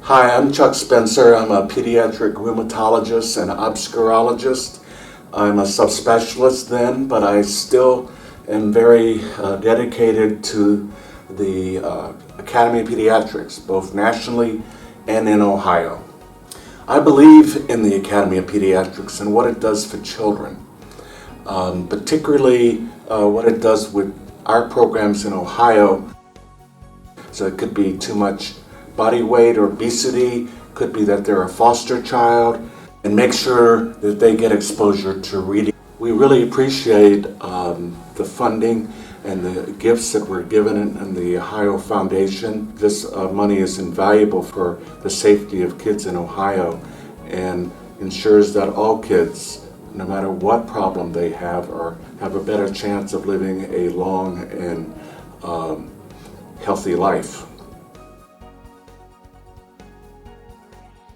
Hi, I'm Chuck Spencer. I'm a pediatric rheumatologist and obscurologist. I'm a subspecialist then, but I still am very dedicated to the Academy of Pediatrics, both nationally and in Ohio. I believe in the Academy of Pediatrics and what it does for children, particularly what it does with our programs in Ohio. So it could be too much body weight or obesity, could be that they're a foster child, and make sure that they get exposure to reading. We really appreciate the funding and the gifts that were given in the Ohio Foundation. This money is invaluable for the safety of kids in Ohio and ensures that all kids, no matter what problem they have a better chance of living a long and healthy life.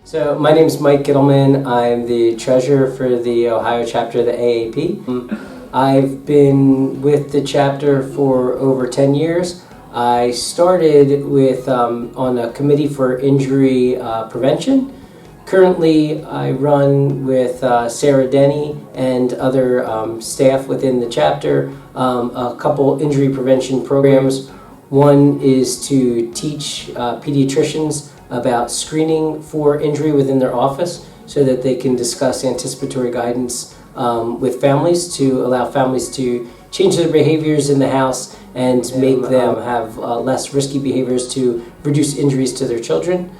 So my name is Mike Gittleman. I'm the treasurer for the Ohio chapter of the AAP. I've been with the chapter for over 10 years. I started with on a committee for injury prevention. Currently, I run with Sarah Denny and other staff within the chapter a couple injury prevention programs. One is to teach pediatricians about screening for injury within their office so that they can discuss anticipatory guidance with families to allow families to change their behaviors in the house and make them have less risky behaviors to reduce injuries to their children.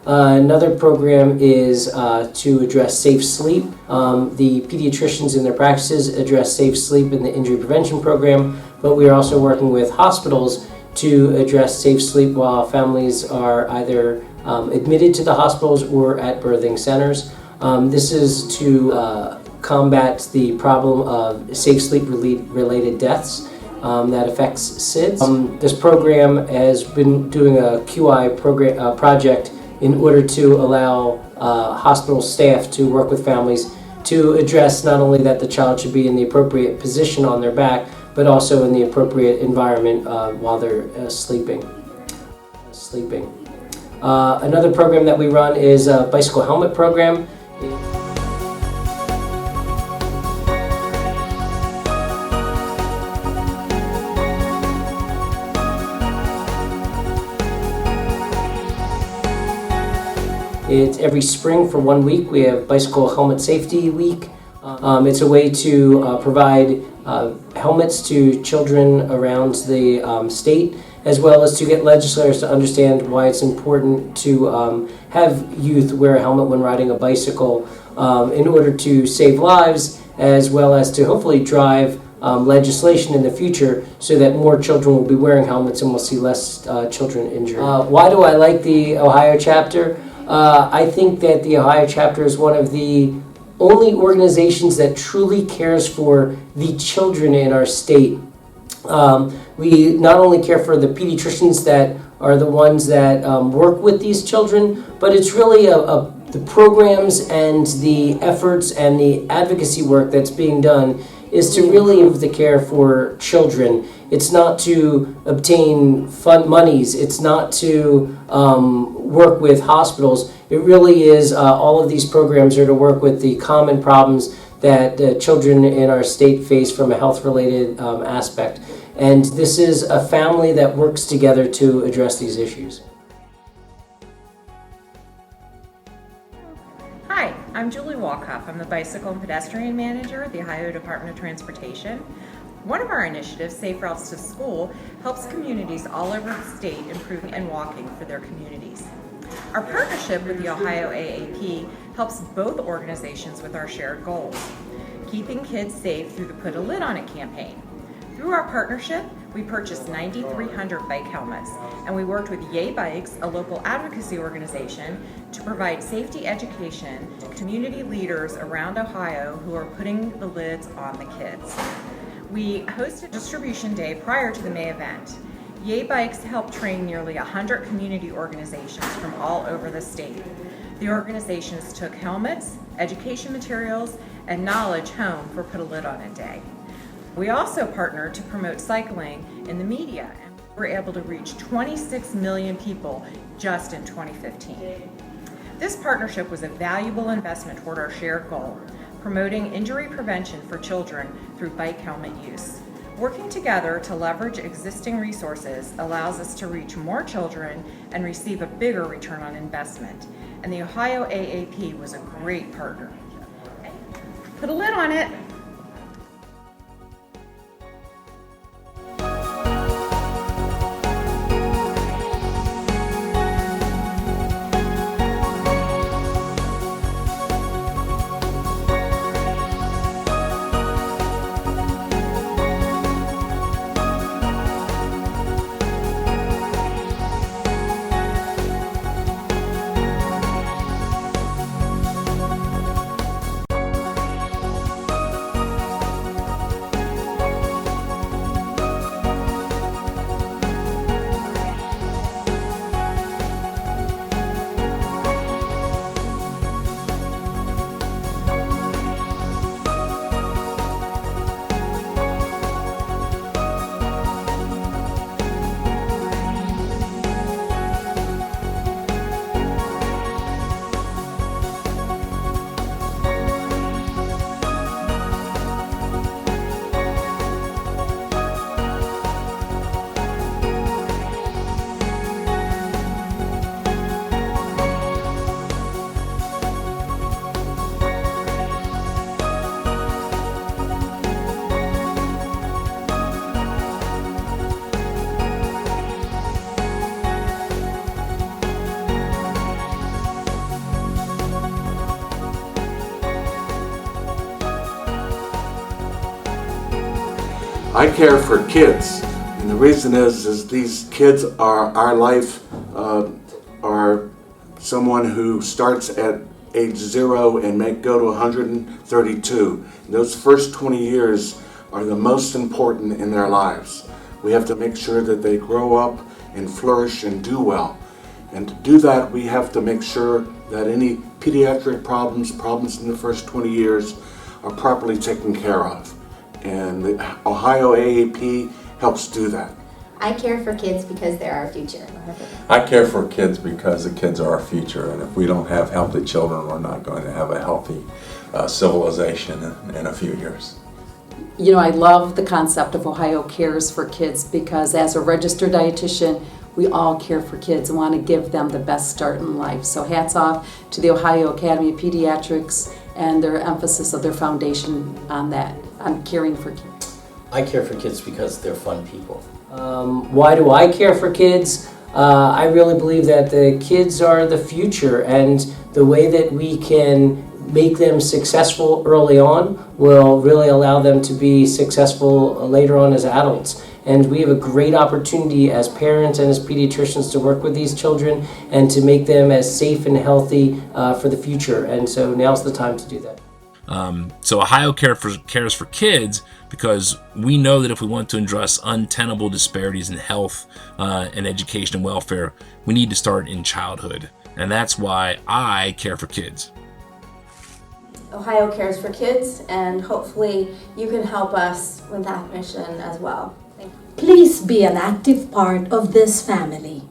Another program is to address safe sleep. The pediatricians in their practices address safe sleep in the injury prevention program, but we are also working with hospitals to address safe sleep while families are either admitted to the hospitals or at birthing centers. This is to combat the problem of safe sleep related deaths that affects SIDS. This program has been doing a QI project in order to allow hospital staff to work with families to address not only that the child should be in the appropriate position on their back, but also in the appropriate environment while they're sleeping. Another program that we run is a bicycle helmet program. It's every spring for 1 week. We have Bicycle Helmet Safety Week. It's a way to provide helmets to children around the state, as well as to get legislators to understand why it's important to have youth wear a helmet when riding a bicycle in order to save lives, as well as to hopefully drive legislation in the future so that more children will be wearing helmets and we'll see less children injured. Why do I like the Ohio chapter? I think that the Ohio chapter is one of the only organizations that truly cares for the children in our state. We not only care for the pediatricians that are the ones that work with these children, but it's really the programs and the efforts and the advocacy work that's being done is to really give the care for children. It's not to obtain fund monies. It's not to work with hospitals. It really is all of these programs are to work with the common problems that children in our state face from a health-related aspect. And this is a family that works together to address these issues. Hi, I'm Julie Walkoff. I'm the Bicycle and Pedestrian Manager at the Ohio Department of Transportation. One of our initiatives, Safe Routes to School, helps communities all over the state improve and walking for their communities. Our partnership with the Ohio AAP helps both organizations with our shared goals, keeping kids safe through the Put a Lid on It campaign. Through our partnership, we purchased 9,300 bike helmets, and we worked with Yay Bikes, a local advocacy organization, to provide safety education to community leaders around Ohio who are putting the lids on the kids. We hosted Distribution Day prior to the May event. Yay Bikes helped train nearly 100 community organizations from all over the state. The organizations took helmets, education materials, and knowledge home for Put a Lid on It Day. We also partnered to promote cycling in the media. We're able to reach 26 million people just in 2015. This partnership was a valuable investment toward our shared goal, promoting injury prevention for children through bike helmet use. Working together to leverage existing resources allows us to reach more children and receive a bigger return on investment. And the Ohio AAP was a great partner. Put a lid on it. I care for kids, and the reason is these kids are our life, are someone who starts at age 0 and may go to 132. Those first 20 years are the most important in their lives. We have to make sure that they grow up and flourish and do well. And to do that, we have to make sure that any pediatric problems in the first 20 years are properly taken care of. And the Ohio AAP helps do that. I care for kids because they're our future. I care for kids because the kids are our future, and if we don't have healthy children, we're not going to have a healthy civilization in a few years. You know, I love the concept of Ohio Cares for Kids because as a registered dietitian, we all care for kids and want to give them the best start in life. So hats off to the Ohio Academy of Pediatrics and their emphasis of their foundation on that, on caring for kids. I care for kids because they're fun people. Why do I care for kids? I really believe that the kids are the future, and the way that we can make them successful early on will really allow them to be successful later on as adults. And we have a great opportunity as parents and as pediatricians to work with these children and to make them as safe and healthy for the future. And so now's the time to do that. So Ohio cares for kids because we know that if we want to address untenable disparities in health and education and welfare, we need to start in childhood. And that's why I care for kids. Ohio Cares for Kids, and hopefully you can help us with that mission as well. Thank you. Please be an active part of this family.